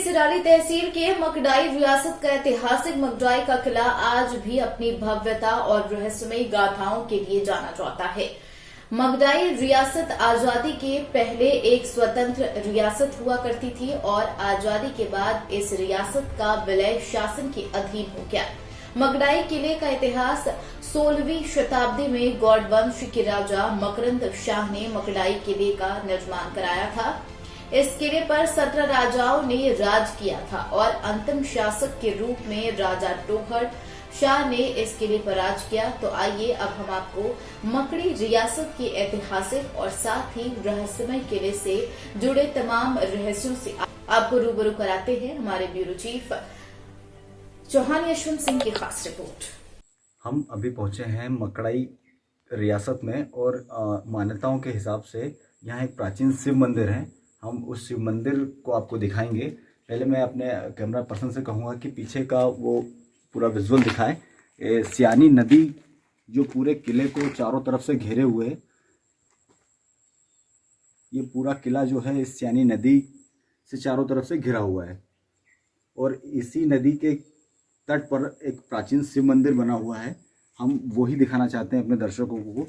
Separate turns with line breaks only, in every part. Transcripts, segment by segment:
सिराली तहसील के मकड़ाई रियासत का ऐतिहासिक मकड़ाई का किला आज भी अपनी भव्यता और रहस्यमयी गाथाओं के लिए जाना जाता है। मकड़ाई रियासत आजादी के पहले एक स्वतंत्र रियासत हुआ करती थी और आजादी के बाद इस रियासत का विलय शासन के अधीन हो गया। मकड़ाई किले का इतिहास 16वीं शताब्दी में गौड़ वंश के राजा मकरंद शाह ने मकड़ाई किले का निर्माण कराया था। इस किले पर 17 राजाओं ने राज किया था और अंतिम शासक के रूप में राजा टोहर शाह ने इस किले पर राज किया। तो आइए अब हम आपको मकड़ी रियासत के ऐतिहासिक और साथ ही रहस्यमय किले से जुड़े तमाम रहस्यों से आपको रूबरू कराते हैं। हमारे ब्यूरो चीफ चौहान यशवंत सिंह की खास रिपोर्ट।
हम अभी पहुंचे हैं मकड़ाई रियासत में और मान्यताओं के हिसाब से यहाँ एक प्राचीन शिव मंदिर है। हम उस शिव मंदिर को आपको दिखाएंगे। पहले मैं अपने कैमरा पर्सन से कहूँगा कि पीछे का वो पूरा विजुअल दिखाए। सियानी नदी जो पूरे किले को चारों तरफ से घेरे हुए है, ये पूरा किला जो है इस सियानी नदी से चारों तरफ से घिरा हुआ है और इसी नदी के तट पर एक प्राचीन शिव मंदिर बना हुआ है। हम वही दिखाना चाहते हैं अपने दर्शकों को।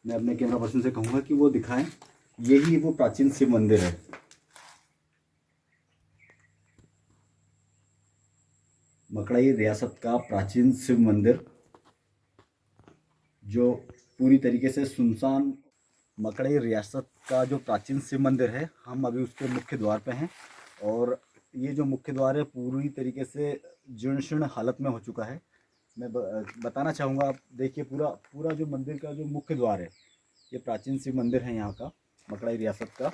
मैं अपने कैमरा पर्सन से कहूँगा कि वो दिखाएं। यही वो प्राचीन शिव मंदिर है। मकड़ाई रियासत का प्राचीन शिव मंदिर जो पूरी तरीके से सुनसान। मकड़ाई रियासत का जो प्राचीन शिव मंदिर है, हम अभी उसके मुख्य द्वार पे हैं और ये जो मुख्य द्वार है पूरी तरीके से जीर्ण शीर्ण हालत में हो चुका है। मैं बताना चाहूँगा, आप देखिए पूरा जो मंदिर का जो मुख्य द्वार है, ये प्राचीन शिव मंदिर है यहाँ का मकड़ाई रियासत का।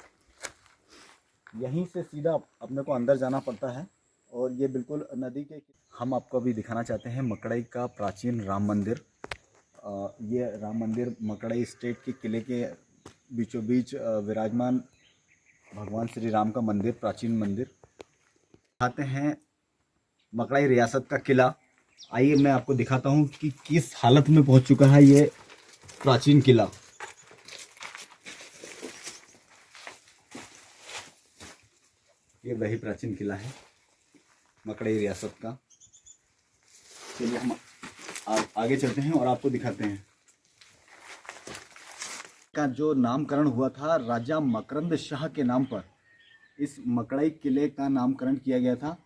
यहीं से सीधा अपने को अंदर जाना पड़ता है और ये बिल्कुल नदी के। हम आपको अभी दिखाना चाहते हैं मकड़ाई का प्राचीन राम मंदिर। ये राम मंदिर मकड़ाई स्टेट के किले के बीचों बीच विराजमान भगवान श्री राम का मंदिर, प्राचीन मंदिर। आते हैं मकड़ाई रियासत का किला। आइए मैं आपको दिखाता हूँ कि किस हालत में पहुँच चुका है ये प्राचीन किला। ये वही प्राचीन किला है मकड़ाई रियासत का। चलिए हम आगे चलते हैं और आपको दिखाते हैं का जो नामकरण हुआ था राजा मकरंद शाह के नाम पर। इस मकड़ाई किले का नामकरण किया गया था।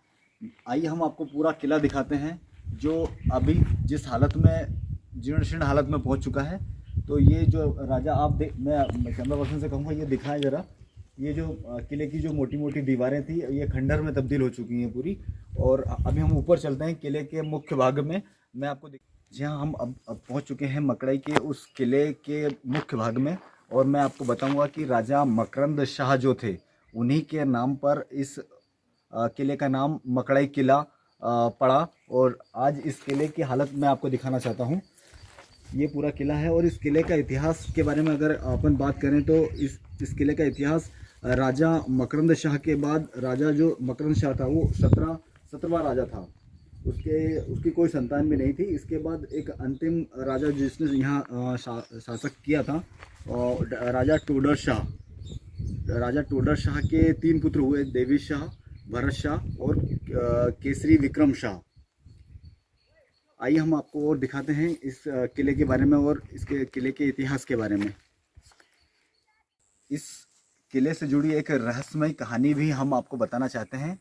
आइए हम आपको पूरा किला दिखाते हैं जो अभी जिस हालत में जीर्ण शीर्ण हालत में पहुंच चुका है। तो ये जो राजा मैं कैमरा पर्सन से कहूँगा ये दिखाएं ज़रा। ये जो किले की जो मोटी मोटी दीवारें थी ये खंडहर में तब्दील हो चुकी हैं पूरी। और अभी हम ऊपर चलते हैं किले के मुख्य भाग में। मैं आपको जहाँ हम अब पहुँच चुके हैं मकड़ाई के उस किले के मुख्य भाग में और मैं आपको बताऊंगा कि राजा मकरंद शाह जो थे उन्हीं के नाम पर इस किले का नाम मकड़ाई किला पड़ा। और आज इस किले की हालत मैं आपको दिखाना चाहता हूँ। ये पूरा किला है और इस किले का इतिहास के बारे में अगर अपन बात करें तो इस किले का इतिहास राजा मकरंद शाह के बाद राजा जो मकरंद शाह था वो 17वां राजा था। उसकी कोई संतान भी नहीं थी। इसके बाद एक अंतिम राजा जिसने यहाँ शासक किया था राजा टोडर शाह। राजा टोडर शाह के 3 पुत्र हुए, देवी शाह, भरत शाह और केसरी विक्रम शाह। आइए हम आपको और दिखाते हैं इस किले के बारे में और इसके किले के इतिहास के बारे में। इस किले से जुड़ी एक रहस्यमय कहानी भी हम आपको बताना चाहते हैं।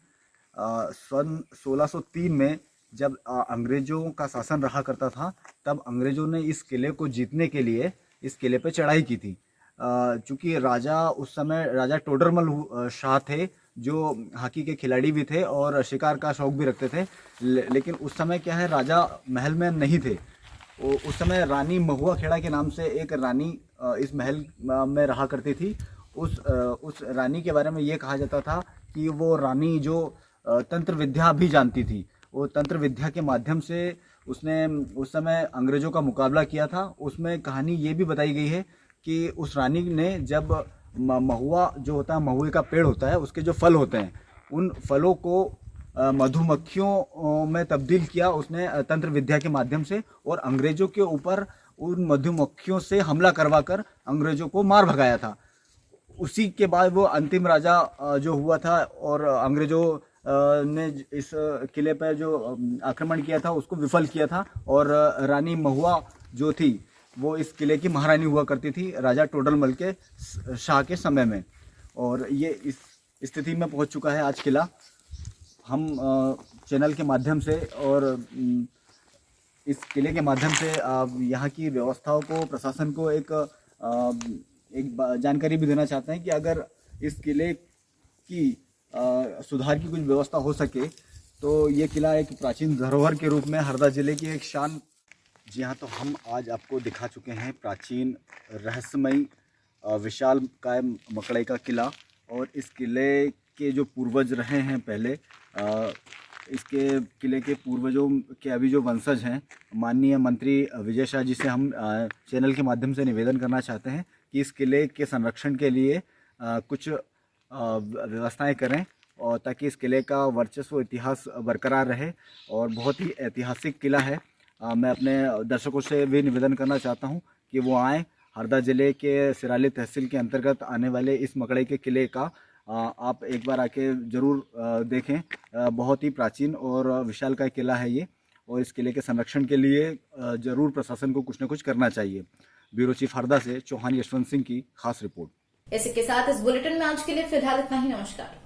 सन 1603 में जब अंग्रेज़ों का शासन रहा करता था तब अंग्रेज़ों ने इस किले को जीतने के लिए इस किले पर चढ़ाई की थी। चूँकि राजा उस समय राजा टोडरमल शाह थे जो हॉकी के खिलाड़ी भी थे और शिकार का शौक भी रखते थे। लेकिन उस समय क्या है, राजा महल में नहीं थे। उस समय रानी महुआ खेड़ा के नाम से एक रानी इस महल में रहा करती थी। उस रानी के बारे में ये कहा जाता था कि वो रानी जो तंत्र विद्या भी जानती थी। वो तंत्र विद्या के माध्यम से उसने उस समय अंग्रेज़ों का मुकाबला किया था। उसमें कहानी ये भी बताई गई है कि उस रानी ने जब महुआ जो होता है, महुए का पेड़ होता है, उसके जो फल होते हैं उन फलों को मधुमक्खियों में तब्दील किया उसने तंत्र विद्या के माध्यम से और अंग्रेज़ों के ऊपर उन मधुमक्खियों से हमला करवाकर अंग्रेज़ों को मार भगाया था। उसी के बाद वो अंतिम राजा जो हुआ था और अंग्रेज़ों ने इस किले पर जो आक्रमण किया था उसको विफल किया था। और रानी महुआ जो थी वो इस किले की महारानी हुआ करती थी राजा टोडरमल के शाह के समय में। और ये इस स्थिति में पहुंच चुका है आज किला। हम चैनल के माध्यम से और इस किले के माध्यम से यहाँ की व्यवस्थाओं को, प्रशासन को एक जानकारी भी देना चाहते हैं कि अगर इस किले की सुधार की कुछ व्यवस्था हो सके तो ये किला एक प्राचीन धरोहर के रूप में हरदा जिले की एक शान। जी हाँ, तो हम आज आपको दिखा चुके हैं प्राचीन रहस्यमयी विशालकाय मकड़ई का किला। और इस किले के जो पूर्वज रहे हैं पहले, इसके किले के पूर्वजों के अभी जो वंशज हैं, माननीय मंत्री विजय शाह जी से हम चैनल के माध्यम से निवेदन करना चाहते हैं कि इस किले के संरक्षण के लिए कुछ व्यवस्थाएं करें और ताकि इस किले का वर्चस्व इतिहास बरकरार रहे। और बहुत ही ऐतिहासिक किला है। मैं अपने दर्शकों से भी निवेदन करना चाहता हूं कि वो आएँ। हरदा ज़िले के सिराली तहसील के अंतर्गत आने वाले इस मकड़ई के किले का आप एक बार आके ज़रूर देखें। बहुत ही प्राचीन और विशालकाय किला है ये। और इस किले के संरक्षण के लिए ज़रूर प्रशासन को कुछ न कुछ करना चाहिए। ब्यूरो चीफ हरदा से चौहान यशवंत सिंह की खास रिपोर्ट।
इसी के साथ इस बुलेटिन में आज के लिए फिलहाल इतना ही। नमस्कार।